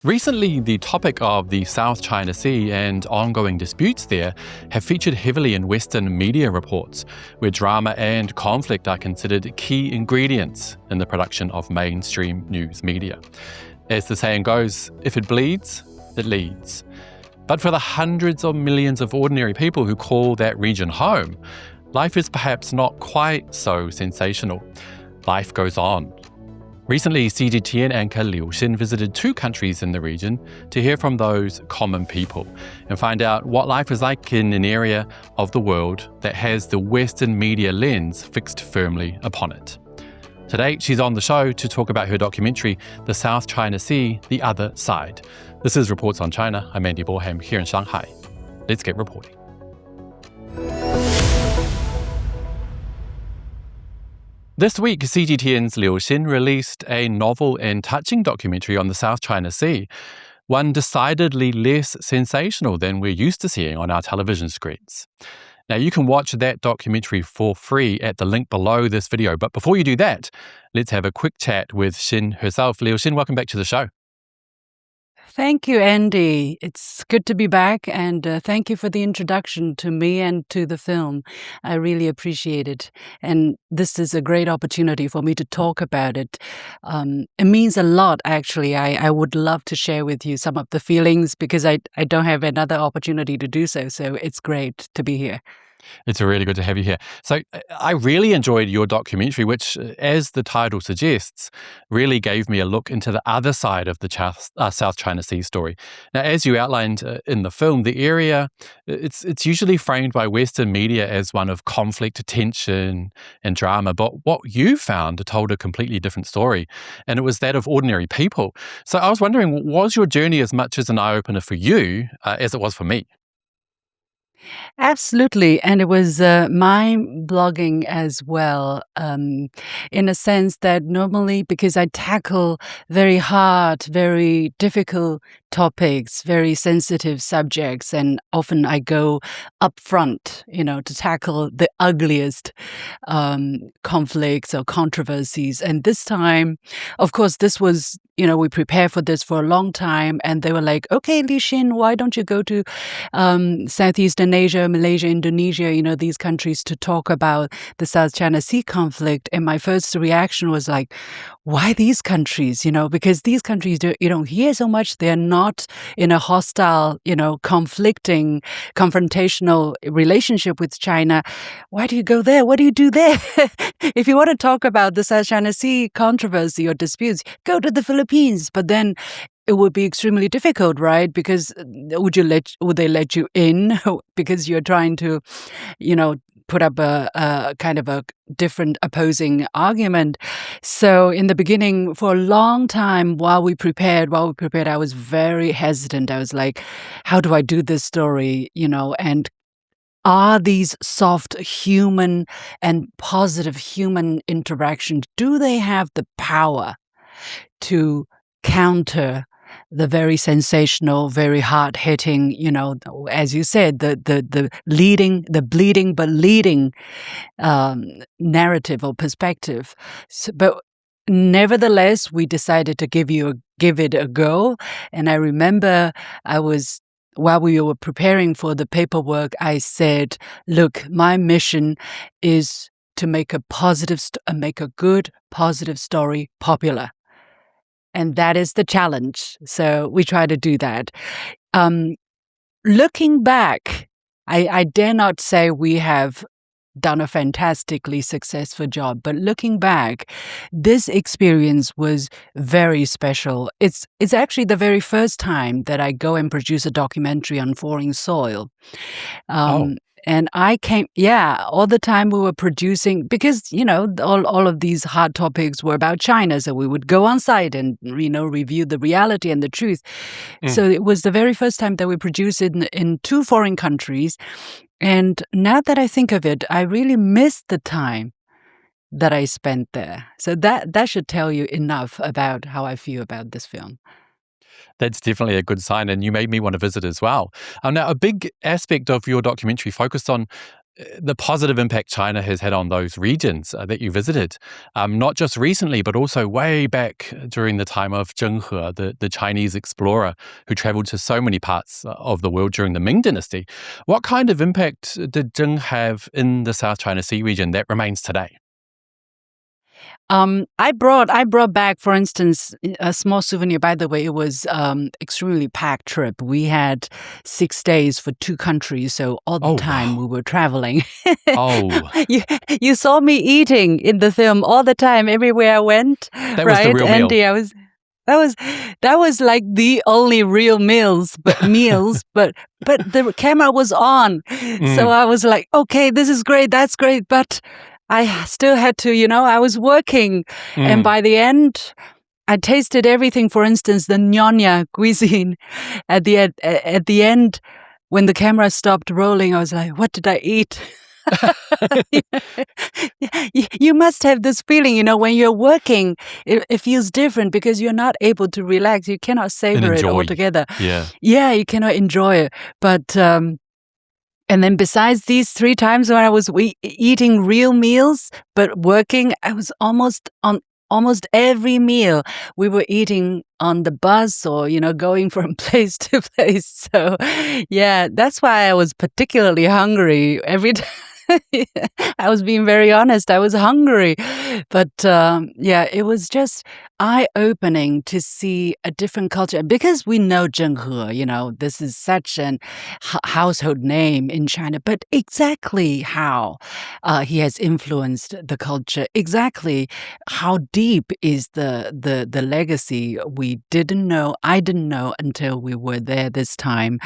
Recently, the topic of the South China Sea and ongoing disputes there have featured heavily in Western media reports, where drama and conflict are considered key ingredients in the production of mainstream news media. As the saying goes, if it bleeds, it leads. But for the hundreds of millions of ordinary people who call that region home, life is perhaps not quite so sensational. Life goes on. Recently, CGTN anchor Liu Xin visited 2 countries in the region to hear from those common people and find out what life is like in an area of the world that has the Western media lens fixed firmly upon it. Today, she's on the show to talk about her documentary, The South China Sea, The Other Side. This is Reports on China. I'm Andy Boreham here in Shanghai. Let's get reporting. This week, CGTN's Liu Xin released a novel and touching documentary on the South China Sea, one decidedly less sensational than we're used to seeing on our television screens. Now, you can watch that documentary for free at the link below this video, but before you do that, let's have a quick chat with Xin herself. Liu Xin, welcome back to the show. Thank you, Andy. It's good to be back, and thank you for the introduction to me and to the film. I really appreciate it, and this is a great opportunity for me to talk about it. It means a lot, actually. I would love to share with you some of the feelings because I don't have another opportunity to do so, so it's great to be here. It's really good to have you here. So I really enjoyed your documentary, which, as the title suggests, really gave me a look into the other side of the South China Sea story. Now, as you outlined in the film, the area, it's usually framed by Western media as one of conflict, tension, and drama. But what you found told a completely different story, and it was that of ordinary people. So I was wondering, was your journey as much as an eye-opener for you as it was for me? Absolutely. And it was mind-blogging as well, in a sense that normally, because I tackle very hard, very difficult topics, very sensitive subjects, and often I go up front, to tackle the ugliest conflicts or controversies. And this time, of course, this was, we prepared for this for a long time, and they were like, okay, LiuXin, why don't you go to Southeastern Asia, Malaysia, Indonesia, these countries to talk about the South China Sea conflict? And my first reaction was like, why these countries? Because these countries, you don't hear so much. They're not in a hostile, conflicting, confrontational relationship with China. Why do you go there? What do you do there? If you want to talk about the South China Sea controversy or disputes, go to the Philippines. But then it would be extremely difficult, right? Because would they let you in because you're trying to, put up a kind of a different opposing argument. So in the beginning, for a long time, while we prepared, I was very hesitant. I was like, how do I do this story? And are these soft human and positive human interactions, do they have the power to counter the very sensational, very hard-hitting, as you said, the bleeding but leading narrative or perspective. But nevertheless, we decided to give it a go. And I remember while we were preparing for the paperwork, I said, look, my mission is to make make a good, positive story popular. And that is the challenge. So we try to do that. Looking back, I dare not say we have done a fantastically successful job, but looking back, this experience was very special. It's actually the very first time that I go and produce a documentary on foreign soil. And I all the time we were producing, because, all of these hard topics were about China. So we would go on site and, review the reality and the truth. So it was the very first time that we produced it in 2 foreign countries. And now that I think of it, I really miss the time that I spent there. So that should tell you enough about how I feel about this film. That's definitely a good sign, and you made me want to visit as well. Now, a big aspect of your documentary focused on the positive impact China has had on those regions that you visited, not just recently, but also way back during the time of Zheng He, the Chinese explorer who traveled to so many parts of the world during the Ming Dynasty. What kind of impact did Zheng have in the South China Sea region that remains today? I brought back, for instance, a small souvenir. By the way, it was extremely packed trip. We had 6 days for 2 countries, so all the time we were traveling. You saw me eating in the film all the time, everywhere I went. That was the real Andy, meal. That was like the only real meals, but the camera was on. So I was like, okay, this is great, that's great, but I still had to, I was working. And by the end, I tasted everything. For instance, the Nyonya cuisine. At the end, when the camera stopped rolling, I was like, what did I eat? You must have this feeling, when you're working, it feels different because you're not able to relax. You cannot savor it altogether. Yeah, you cannot enjoy it. But and then besides these 3 times when I was eating real meals, but working, I was almost every meal we were eating on the bus or, going from place to place. So, yeah, that's why I was particularly hungry every time. I was being very honest. I was hungry. But it was just eye-opening to see a different culture. Because we know Zheng He, this is such an household name in China. But exactly how he has influenced the culture, exactly how deep is the legacy we didn't know, I didn't know until we were there this time.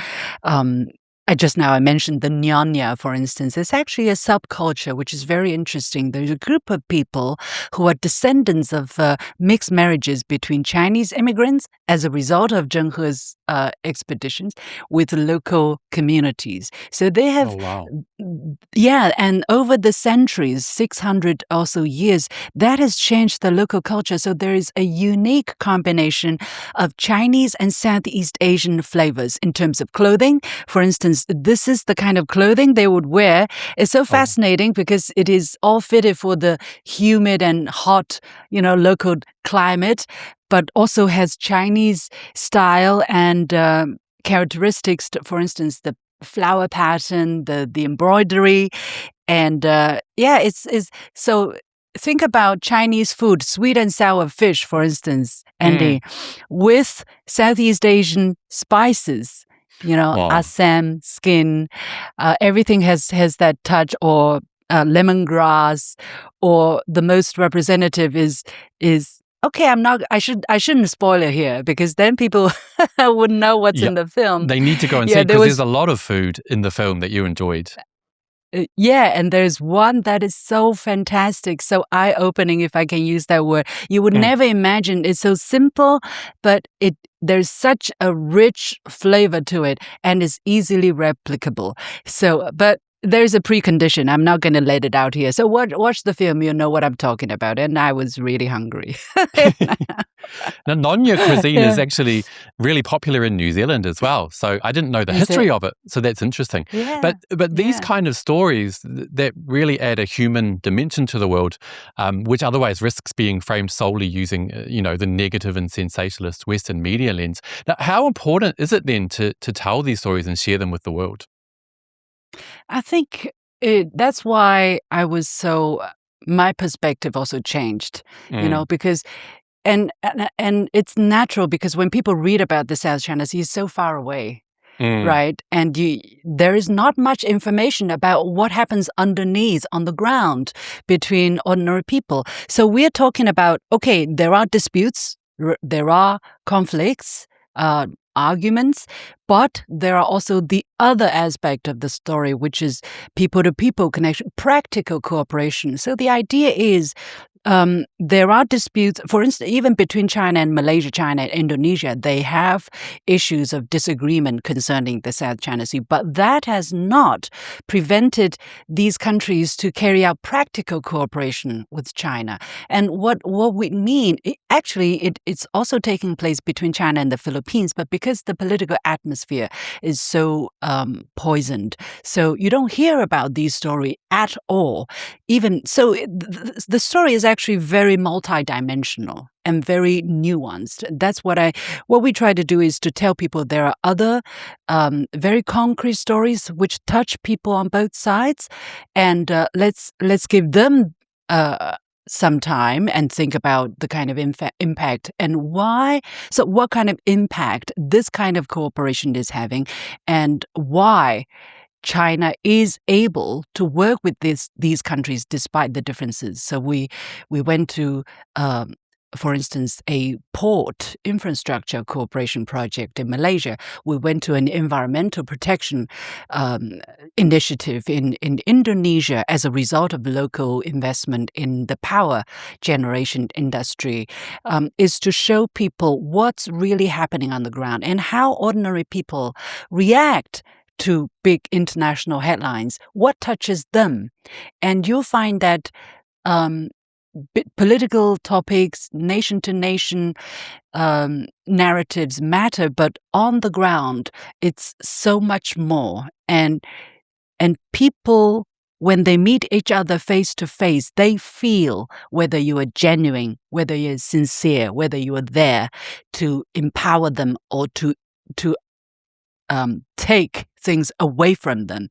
I mentioned the Nyonya, for instance. It's actually a subculture, which is very interesting. There's a group of people who are descendants of mixed marriages between Chinese immigrants as a result of Zheng He's expeditions with local communities. So they have, and over the centuries, 600 or so years, that has changed the local culture. So there is a unique combination of Chinese and Southeast Asian flavors in terms of clothing. For instance, this is the kind of clothing they would wear. It's so fascinating because it is all fitted for the humid and hot, local climate, but also has Chinese style and characteristics. For instance, the flower pattern, the embroidery, and it's so. Think about Chinese food, sweet and sour fish, for instance, Andy, with Southeast Asian spices. Assam, skin, everything has that touch, or lemongrass, or the most representative is okay. I shouldn't spoil it here because then people wouldn't know what's in the film. They need to go and see it because there's a lot of food in the film that you enjoyed. And there's one that is so fantastic, so eye-opening, if I can use that word. You would never imagine. It's so simple, but there's such a rich flavor to it, and it's easily replicable. So, but there's a precondition. I'm not going to let it out here. So watch the film. You know what I'm talking about. And I was really hungry. Now, Nyonya cuisine is actually really popular in New Zealand as well. So I didn't know the history of it. So that's interesting. Yeah. But these kind of stories that really add a human dimension to the world, which otherwise risks being framed solely using, the negative and sensationalist Western media lens. Now, how important is it then to tell these stories and share them with the world? I think that's why my perspective also changed, because, and it's natural because when people read about the South China Sea, it's so far away, right? And there is not much information about what happens underneath on the ground between ordinary people. So we're talking about, okay, there are disputes, there are conflicts, arguments, but there are also the other aspect of the story, which is people-to-people connection, practical cooperation. So the idea is there are disputes, for instance, even between China and Malaysia, China and Indonesia, they have issues of disagreement concerning the South China Sea. But that has not prevented these countries to carry out practical cooperation with China. And what we mean, it's also taking place between China and the Philippines, but because the political atmosphere is so poisoned, so you don't hear about these stories at all. Even so, the story is actually very multidimensional and very nuanced. That's what we try to do is to tell people there are other very concrete stories which touch people on both sides, and let's give them some time and think about the kind of impact and why. So, what kind of impact this kind of cooperation is having, and why China is able to work with these countries despite the differences. So we went to, for instance, a port infrastructure cooperation project in Malaysia. We went to an environmental protection initiative in Indonesia as a result of local investment in the power generation industry, is to show people what's really happening on the ground and how ordinary people react to big international headlines, what touches them. And you'll find that political topics, nation-to-nation narratives matter, but on the ground, it's so much more. And people, when they meet each other face to face, they feel whether you are genuine, whether you're sincere, whether you are there to empower them or to take things away from them.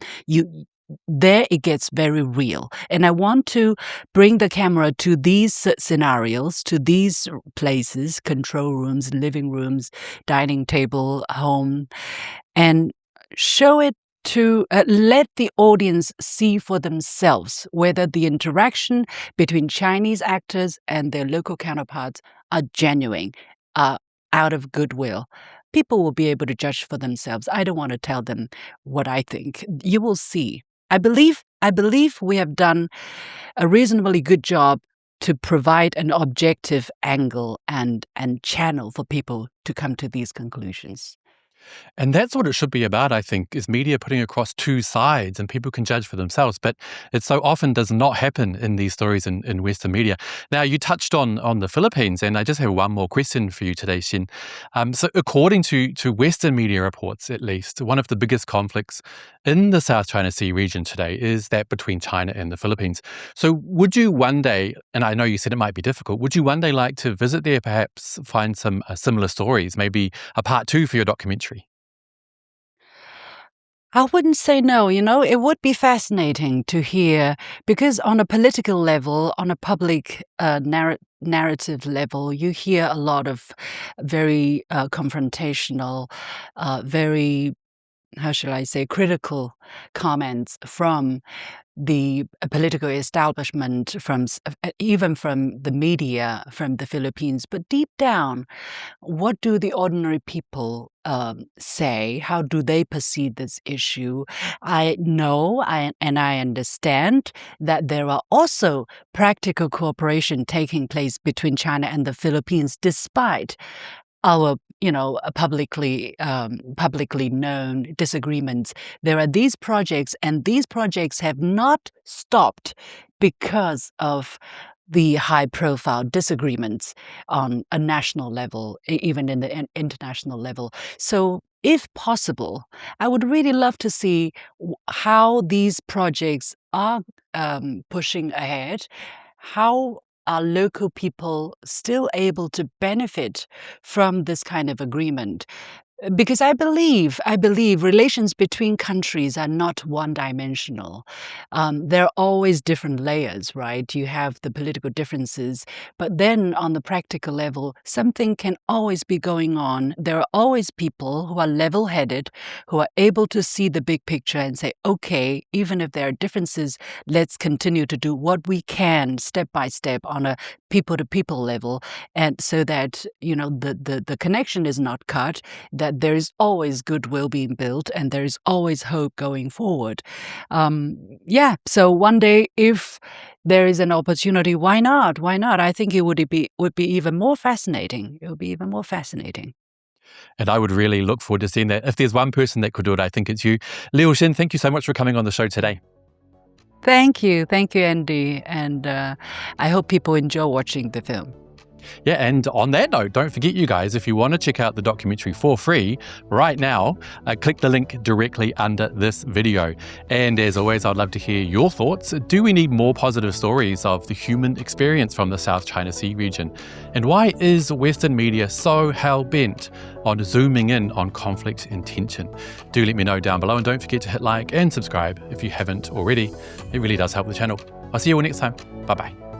There it gets very real. And I want to bring the camera to these scenarios, to these places, control rooms, living rooms, dining table, home, and show it to let the audience see for themselves whether the interaction between Chinese actors and their local counterparts are genuine, out of goodwill. People will be able to judge for themselves. I don't want to tell them what I think. You will see. I believe we have done a reasonably good job to provide an objective angle and channel for people to come to these conclusions. And that's what it should be about, I think, is media putting across two sides and people can judge for themselves. But it so often does not happen in these stories in Western media. Now, you touched on the Philippines, and I just have one more question for you today, Xin. So according to Western media reports, at least, one of the biggest conflicts in the South China Sea region today is that between China and the Philippines. So would you one day, and I know you said it might be difficult, would you one day like to visit there, perhaps find some similar stories, maybe a part 2 for your documentary? I wouldn't say no. It would be fascinating to hear, because on a political level, on a public narrative level, you hear a lot of very confrontational, very, how shall I say, critical comments from the political establishment, even from the media, from the Philippines. But deep down, what do the ordinary people say? How do they perceive this issue? I know and I understand that there are also practical cooperation taking place between China and the Philippines, despite our publicly known disagreements. There are these projects, and these projects have not stopped because of the high-profile disagreements on a national level, even in the international level. So, if possible, I would really love to see how these projects are pushing ahead, how are local people still able to benefit from this kind of agreement? Because I believe relations between countries are not one-dimensional. There are always different layers, right? You have the political differences, but then on the practical level, something can always be going on. There are always people who are level-headed, who are able to see the big picture and say, okay, even if there are differences, let's continue to do what we can step by step on a people-to-people level, and so that the connection is not cut, that there is always goodwill being built and there is always hope going forward. So one day, if there is an opportunity, why not? Why not? I think it would be even more fascinating. It would be even more fascinating. And I would really look forward to seeing that. If there's one person that could do it, I think it's you. LiuXin, thank you so much for coming on the show today. Thank you, Andy, and I hope people enjoy watching the film. Yeah, and on that note, don't forget, you guys, if you want to check out the documentary for free right now, click the link directly under this video. And as always, I'd love to hear your thoughts. Do we need more positive stories of the human experience from the South China Sea region? And why is Western media so hell-bent on zooming in on conflict and tension? Do let me know down below, and don't forget to hit like and subscribe if you haven't already. It really does help the channel. I'll see you all next time. Bye-bye.